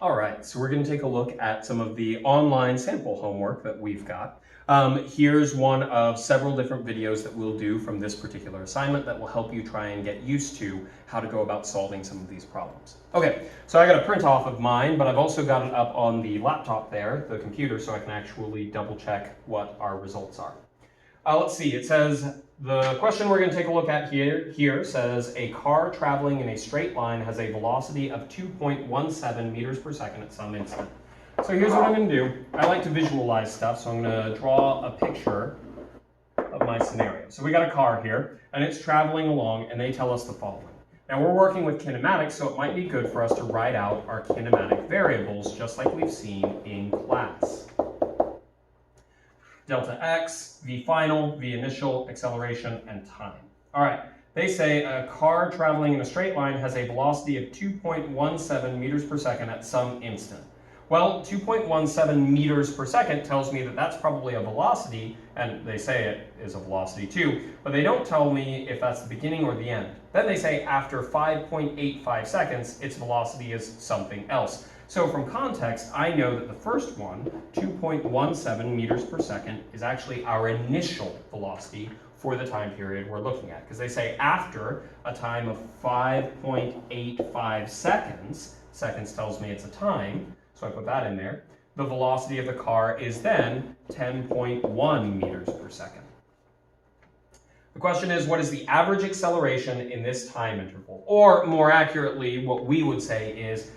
All right, so we're going to take a look at some of the online sample homework that we've got. Here's one of several different videos that we'll do from this particular assignment that will help you try and get used to how to go about solving some of these problems. Okay, so I got a print off of mine, but I've also got it up on the laptop there, the computer, so I can actually double check what our results are. Let's see, it says, the question we're going to take a look at here says a car traveling in a straight line has a velocity of 2.17 meters per second at some instant. So here's what I'm going to do. I like to visualize stuff, so I'm going to draw a picture of my scenario. So we got a car here, and it's traveling along, and they tell us the following. Now we're working with kinematics, so it might be good for us to write out our kinematic variables, just like we've seen in class. Delta x, v final, v initial, acceleration, and time. All right, they say a car traveling in a straight line has a velocity of 2.17 meters per second at some instant. Well, 2.17 meters per second tells me that that's probably a velocity, and they say it is a velocity too, but they don't tell me if that's the beginning or the end. Then they say after 5.85 seconds, its velocity is something else. So from context, I know that the first one, 2.17 meters per second, is actually our initial velocity for the time period we're looking at. Because they say after a time of 5.85 seconds, seconds tells me it's a time, so I put that in there, the velocity of the car is then 10.1 meters per second. The question is, what is the average acceleration in this time interval? Or more accurately, what we would say is,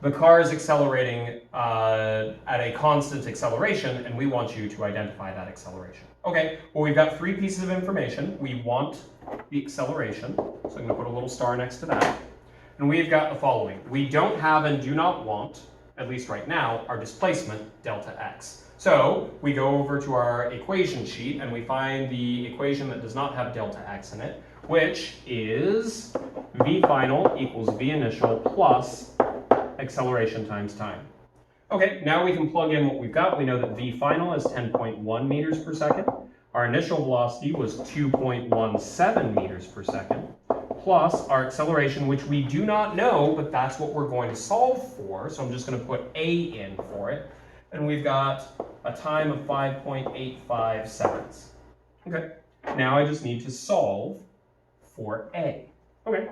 the car is accelerating at a constant acceleration, and we want you to identify that acceleration. Okay, well, we've got three pieces of information. We want the acceleration, so I'm going to put a little star next to that. And we've got the following. We don't have and do not want, at least right now, our displacement, delta x. So we go over to our equation sheet, and we find the equation that does not have delta x in it, which is v final equals v initial plus acceleration times time. Okay, now we can plug in what we've got. We know that v final is 10.1 meters per second. Our initial velocity was 2.17 meters per second, plus our acceleration, which we do not know, but that's what we're going to solve for. So I'm just going to put a in for it. And we've got a time of 5.85 seconds. Okay, now I just need to solve for a. Okay.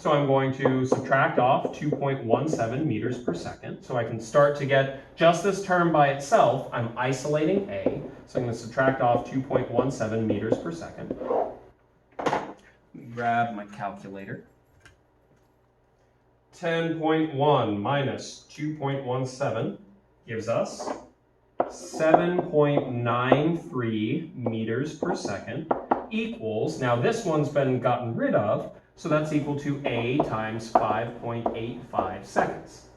So I'm going to subtract off 2.17 meters per second. So I can start to get just this term by itself. I'm isolating a. So I'm going to subtract off 2.17 meters per second. Grab my calculator. 10.1 minus 2.17 gives us 7.93 meters per second equals, now this one's been gotten rid of, so that's equal to a times 5.85 seconds.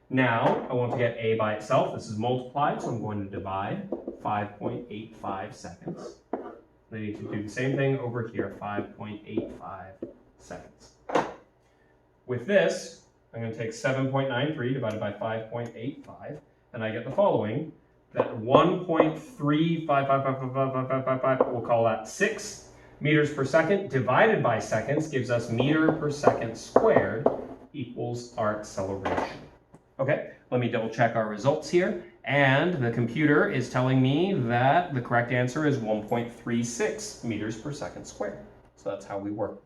Now, I want to get a by itself. This is multiplied, so I'm going to divide 5.85 seconds. I need to do the same thing over here, 5.85 seconds. With this, I'm going to take 7.93 divided by 5.85, and I get the following, that 1.3555555, we'll call that 6 meters per second divided by seconds gives us meter per second squared equals our acceleration. Okay, let me double check our results here. And the computer is telling me that the correct answer is 1.36 meters per second squared. So that's how we work.